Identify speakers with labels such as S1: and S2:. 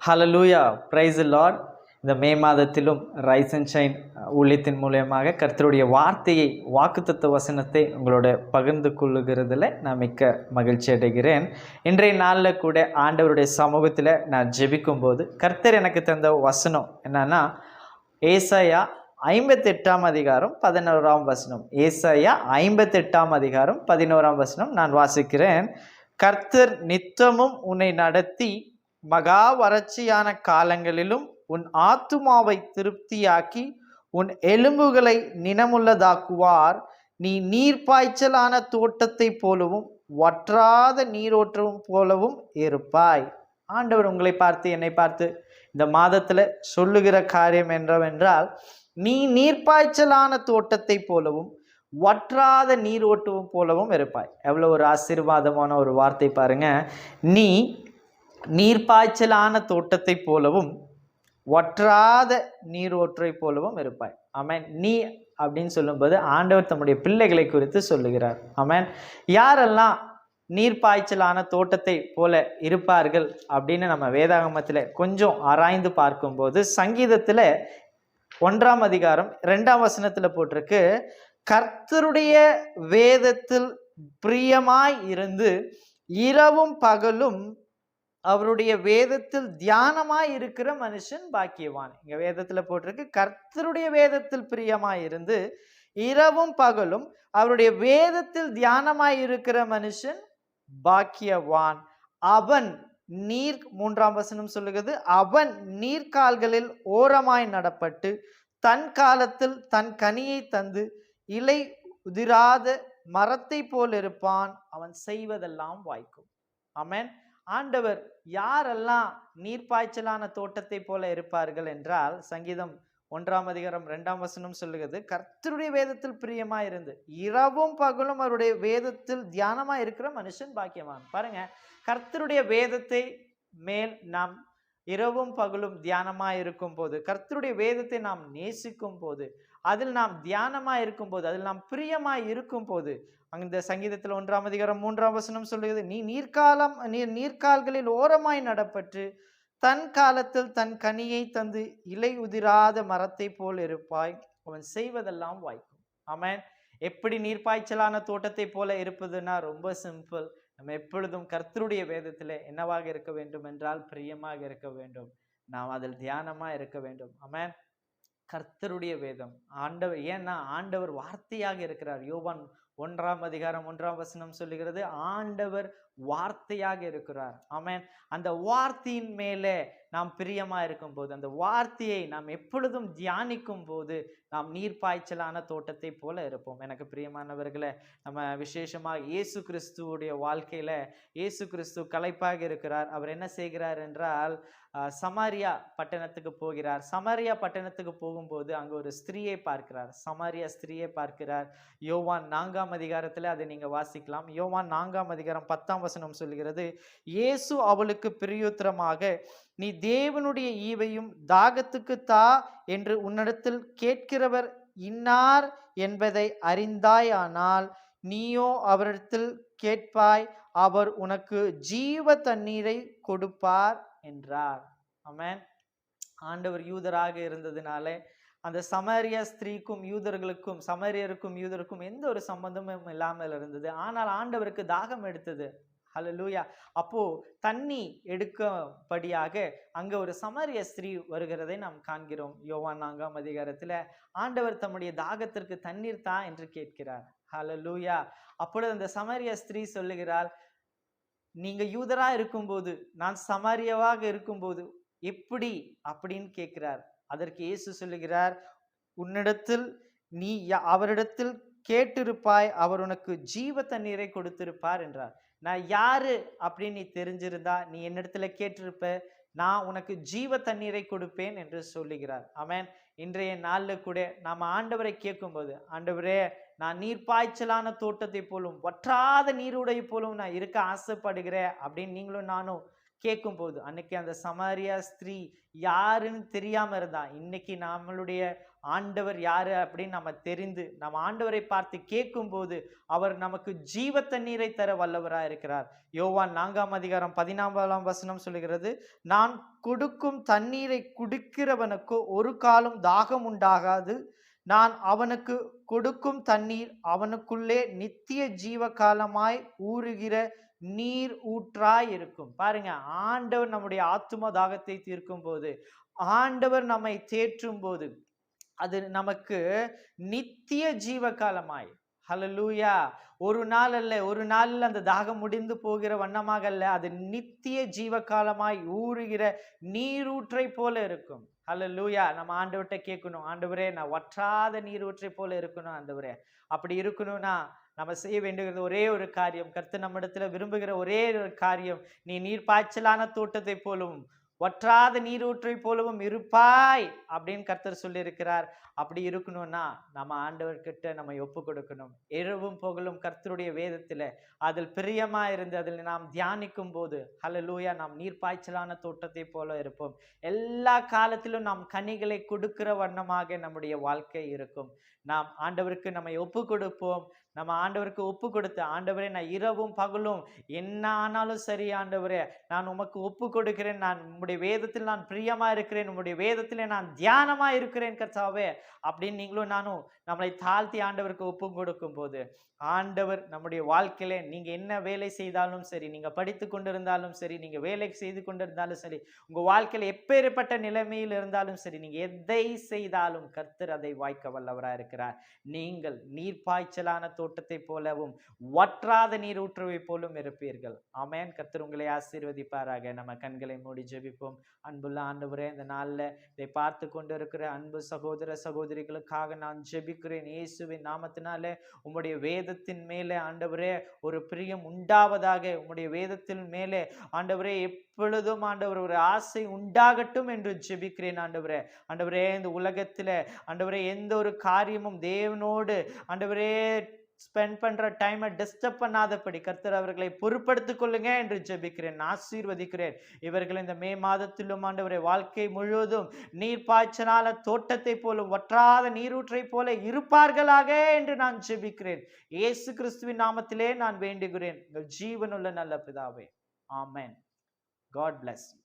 S1: Hallelujah, praise the Lord. இந்த மே மாதத்திலும் rice and shine ஊழியத்தின் மூலயமாக கர்த்தருடைய வார்த்தையை, வாக்குத்தத்த வசனத்தை உங்களோட பகிர்ந்து கொள்ளுகிறதுல நான் மிக்க மகிழ்ச்சி அடைகிறேன். இன்றைய நாளில் கூட ஆண்டவருடைய சமூகத்தில் நான் ஜெபிக்கும் போது கர்த்தர் எனக்கு தந்த வசனம் என்னன்னா, ஏசாயா 58 அதிகாரம் 11 வசனம். ஏசாயா 58 அதிகாரம் 11 வசனம் நான் வாசிக்கிறேன். கர்த்தர் நித்தமும் உன்னை நடத்தி மகா வறட்சியான காலங்களிலும் உன் ஆத்துமாவை திருப்தியாக்கி உன் எலும்புகளை நினமுள்ளதாக்குவார். நீ நீர்ப்பாய்ச்சலான தோட்டத்தை போலவும் வற்றாத நீரோற்றவும் போலவும் இருப்பாய். ஆண்டவர் உங்களை பார்த்து, என்னை பார்த்து இந்த மாதத்துல சொல்லுகிற காரியம் என்னவென்றால், நீ நீர்ப்பாய்ச்சலான தோட்டத்தை போலவும் வற்றாத நீரோட்டவும் போலவும் இருப்பாய். எவ்வளவு ஒரு ஆசீர்வாதமான ஒரு வார்த்தை பாருங்க. நீ நீர்ப்பாய்ச்சலான தோட்டத்தை போலவும் வற்றாத நீரோற்றை போலவும் இருப்பாய். ஆமென். நீ அப்படின்னு சொல்லும்போது ஆண்டவர் தம்முடைய பிள்ளைகளை குறித்து சொல்லுகிறார். ஆமென். யாரெல்லாம் நீர்ப்பாய்ச்சலான தோட்டத்தை போல இருப்பார்கள் அப்படின்னு நம்ம வேதாகமத்தில் கொஞ்சம் ஆராய்ந்து பார்க்கும்போது, சங்கீதத்தில் 1 அதிகாரம் 2 வசனத்தில் போட்டிருக்கு, கர்த்தருடைய வேதத்தில் பிரியமாய் இருந்து இரவும் பகலும் அவருடைய வேதத்தில் தியானமாய் இருக்கிற மனுஷன் பாக்கியவான். இங்க வேதத்துல போட்டிருக்கு, கர்த்தருடைய வேதத்தில் பிரியமாய் இருந்து இரவும் பகலும் அவருடைய வேதத்தில் தியானமாய் இருக்கிற மனுஷன் பாக்கியவான். அவன் 3 வசனம் சொல்லுகிறது, அவன் நீர்க்கால்களில் ஓரமாய் நடப்பட்டு தன் காலத்தில் தன் கனியை தந்து இலை உதிராத மரத்தை போல் இருப்பான். அவன் செய்வதெல்லாம் வாய்க்கும். ஆமென். ஆண்டவர் யாரெல்லாம் நீர்ப்பாய்ச்சலான தோட்டத்தை போல இருப்பார்கள் என்றால், சங்கீதம் 1 அதிகாரம் 2 வசனம் சொல்லுகிறது, கர்த்தருடைய வேதத்தில் பிரியமா இருந்து இரவும் பகலும் அவருடைய வேதத்தில் தியானமா இருக்கிற மனுஷன் பாக்கியவான். பாருங்க, கர்த்தருடைய வேதத்தை மேல் நாம் இரவும் பகலும் தியானமா இருக்கும் போது, கர்த்தருடைய வேதத்தை நாம் நேசிக்கும் போது, அதில் நாம் தியானமா இருக்கும் போது, அதில் நாம் பிரியமா இருக்கும் போது, அந்த சங்கீதத்தில் 1 அதிகாரம் 3 வசனம் சொல்லுகிறது, நீ நீர்க்கால்களில் ஓரமாய் நடப்பட்டு தன் காலத்தில் தன் கனியை தந்து இலை உதிராத மரத்தை போல் இருப்பாய். அவன் செய்வதெல்லாம் வாய்க்கும். ஆமென். எப்படி நீர்ப்பாய்ச்சலான தோட்டத்தை போல இருப்பதுன்னா ரொம்ப சிம்பிள். நம்ம எப்பொழுதும் கர்த்தருடைய வேதத்திலே என்னவாக இருக்க வேண்டும் என்றால் பிரியமாக இருக்க வேண்டும். நாம் அதில் தியானமா இருக்க வேண்டும். ஆமென். கர்த்தருடைய வேதம் ஆண்டவர், ஏன்னா ஆண்டவர் வார்த்தையாக இருக்கிறார். யோவான் 1 அதிகாரம் 1 வசனம் சொல்லுகிறது, ஆண்டவர் வார்த்தையாக இருக்கிறார். ஆமென். அந்த வார்த்தையின் மேலே நாம் பிரியமா இருக்கும் போது, அந்த வார்த்தையை நாம் எப்பொழுதும் தியானிக்கும் போது நாம் நீர்ப்பாய்ச்சலான தோட்டத்தை போல இருப்போம். எனக்கு பிரியமானவர்களே, நம்ம விசேஷமாக இயேசு கிறிஸ்துவுடைய வாழ்க்கையில இயேசு கிறிஸ்து களைப்பாக இருக்கிறார். அவர் என்ன செய்கிறார் என்றால், சமாரியா பட்டணத்துக்கு போகிறார். சமாரியா பட்டணத்துக்கு போகும்போது அங்க ஒரு ஸ்திரீயை பார்க்கிறார். சமாரியா ஸ்திரீயை பார்க்கிறார். யோவான் 4 அதிகாரத்துல அதை நீங்க வாசிக்கலாம். யோவான் 4 அதிகாரம் 10 வசனம் சொல்லுகிறது, இயேசு அவளுக்கு பிரயுத்தரமாக, நீ தேவனுடைய ஈவையும் தாகத்துக்கு தா என்று உன்னிடத்தில் கேட்கிறவர் இன்னார் என்பதை அறிந்தாயானால் நீயோ அவரிடத்தில் கேட்பாய், அவர் உனக்கு ஜீவ தண்ணீரை கொடுப்பார் என்றார். ஆமென். ஆண்டவர் யூதராக இருந்ததுனால அந்த சமாரியா ஸ்திரீக்கும் யூதர்களுக்கும், சமாரியருக்கும் யூதருக்கும் எந்த ஒரு சம்பந்தமும் இல்லாமல் இருந்தது. ஆனால் ஆண்டவருக்கு தாகம் எடுத்தது. ஹல்லேலூயா. அப்போ தண்ணி எடுக்கும்படியாக அங்க ஒரு சமாரிய ஸ்திரீ வருகிறதை நாம் காண்கிறோம். யோவான் 4 அதிகாரத்துல ஆண்டவர் தம்முடைய தாகத்திற்கு தண்ணீர் தா என்று கேட்கிறார். ஹல்லேலூயா. அப்பொழுது அந்த சமாரிய ஸ்திரீ சொல்லுகிறாள், நீங்க யூதரா இருக்கும்போது, நான் சமாரியவாக இருக்கும்போது எப்படி அப்படின்னு கேட்கிறார். அதற்கு இயேசு சொல்லுகிறார், உன்னிடத்தில் நீ அவரிடத்தில் கேட்டிருப்பாய், அவர் உனக்கு ஜீவ தண்ணீரை கொடுத்திருப்பார் என்றார். நான் யாரு அப்படின்னு நீ தெரிஞ்சிருந்தா நீ என்னிடத்துல கேட்டிருப்ப, நான் உனக்கு ஜீவ தண்ணீரை கொடுப்பேன் என்று சொல்லுகிறார். ஆமென். இன்றைய நாள்ல கூட நாம ஆண்டவரை கேட்கும்போது, ஆண்டவரே நான் நீர்ப்பாய்ச்சலான தோட்டத்தை போலும் வற்றாத நீருடைய போலும் நான் இருக்க ஆசைப்படுகிறேன் அப்படின்னு நீங்களும் நானும் கேட்கும் போது, அன்னைக்கு அந்த சமாரியா ஸ்திரீ யாருன்னு தெரியாம இருந்தா, இன்னைக்கு நம்மளுடைய ஆண்டவர் யாரு அப்படின்னு நம்ம தெரிந்து நம்ம ஆண்டவரை பார்த்து கேட்கும் போது அவர் நமக்கு ஜீவ தண்ணீரை தர வல்லவராய் இருக்கிறார். யோவான் 4:14 சொல்லுகிறது, நான் கொடுக்கும் தண்ணீரை குடிக்கிறவனுக்கு ஒரு காலம் தாகம் உண்டாகாது, நான் அவனுக்கு கொடுக்கும் தண்ணீர் அவனுக்குள்ளே நித்திய ஜீவ காலமாய் ஊறுகிற நீர் ஊற்றாய் இருக்கும். பாருங்க, ஆண்டவர் நம்முடைய ஆத்தும தாகத்தை தீர்க்கும் போது, ஆண்டவர் நம்மை தேற்றும் போது, அது நமக்கு நித்திய ஜீவ காலமாய், ஹல்லேலூயா, ஒரு நாள் அல்ல, ஒரு நாளில் அந்த தாகம் முடிந்து போகிற வண்ணமாக அல்ல, அது நித்திய ஜீவ காலமாய் ஊறுகிற நீரூற்றை போல இருக்கும். ஹல்லேலூயா. நம்ம ஆண்டவர்கிட்ட கேட்கணும், ஆண்டவரே நான் வற்றாத நீரூற்றை போல இருக்கணும் ஆண்டவரே. அப்படி இருக்கணும்னா நம்ம செய்ய வேண்டுகிறது ஒரே ஒரு காரியம், கர்த்தர் நம்மிடத்துல விரும்புகிற ஒரே ஒரு காரியம், நீ நீர் பாய்ச்சலான தோட்டத்தை போலவும் வற்றாத நீரூற்றை போலவும் இருப்பாய் அப்படின்னு கர்த்தர் சொல்லி இருக்கிறார். அப்படி இருக்கணும்னா நம்ம ஆண்டவர்கிட்ட நம்ம ஒப்பு கொடுக்கணும். இரவும் பகலும் கர்த்தருடைய வேதத்துல அதில் பிரியமா இருந்து அதில் நாம் தியானிக்கும் போது, ஹல்லேலூயா, நாம் நீர் பாய்ச்சலான தோட்டத்தை போல இருப்போம். எல்லா காலத்திலும் நாம் கனிகளை கொடுக்கிற வண்ணமாக நம்முடைய வாழ்க்கை இருக்கும். நாம் ஆண்டவருக்கு நம்மை ஒப்பு கொடுப்போம். நம்ம ஆண்டவருக்கு ஒப்பு கொடுத்து, ஆண்டவரே நான் இரவும் பகலும் என்ன ஆனாலும் சரி ஆண்டவரே, நான் உமக்கு ஒப்பு கொடுக்கிறேன், நான் உம்முடைய வேதத்தில் நான் பிரியமா இருக்கிறேன், உம்முடைய வேதத்திலே நான் தியானமா இருக்கிறேன் கர்த்தாவே அப்படின்னு நீங்களும் நானும் நம்மளை தாழ்த்தி ஆண்டவருக்கு ஒப்பு கொடுக்கும் போது, ஆண்டவர் நம்முடைய வாழ்க்கையில நீங்க என்ன வேலை செய்தாலும் சரி, நீங்க படித்து கொண்டிருந்தாலும் சரி, நீங்க வேலை செய்து கொண்டிருந்தாலும் சரி, உங்க வாழ்க்கையில எப்பேற்பட்ட நிலைமையில் இருந்தாலும் சரி, நீங்க எதை செய்தாலும் கர்த்தர் அதை வாய்க்க வல்லவராக இருக்கிறார். நீங்கள் நீர் பாய்ச்சலான தோட்டத்தை போலவும் வற்றாத நீர் ஊற்றுவை போலும் இருப்பீர்கள். ஆமென். கர்த்தர் உங்களை ஆசீர்வதிப்பாராக. நம்ம கண்களை மூடி ஜெபிப்போம். அன்புள்ள ஆண்டவரே, இந்த நாள்ல இதை பார்த்து கொண்டு இருக்கிற அன்பு சகோதர சகோதரிகளுக்காக நான் ஜெபிக்கிறேன். இயேசுவின் நாமத்தினாலே உம்முடைய வேதத்தின் மேலே ஆண்டவரே ஒரு பிரியம் உண்டாவதாக. உம்முடைய வேதத்தின் மேலே ஆண்டவரே எப்பொழுதும் ஆண்டவர் ஒரு ஆசை உண்டாகட்டும் என்று ஜெபிக்கிறேன் ஆண்டவரே. ஆண்டவரே, இந்த உலகத்துல ஆண்டவரே எந்த ஒரு காரியமும் தேவனோடு ஆண்டவரே ஸ்பெண்ட் பண்ற டைமை டிஸ்டர்ப் பண்ணாதபடி கர்த்தர் அவர்களை பொறுப்படுத்திக் கொள்ளுங்க என்று ஜெபிக்கிறேன், ஆசீர்வதிக்கிறேன். இவர்கள் இந்த மே மாதத்திலும் ஆண்டவரே வாழ்க்கை முழுவதும் நீர் பாய்ச்சலான தோட்டத்தை போலும் வற்றாத நீரூற்றை போல இருப்பார்களாக என்று நான் ஜெபிக்கிறேன். இயேசு கிறிஸ்துவின் நாமத்திலே நான் வேண்டுகிறேன், ஜீவனுள்ள நல்ல பிதாவே. ஆமென். God bless you.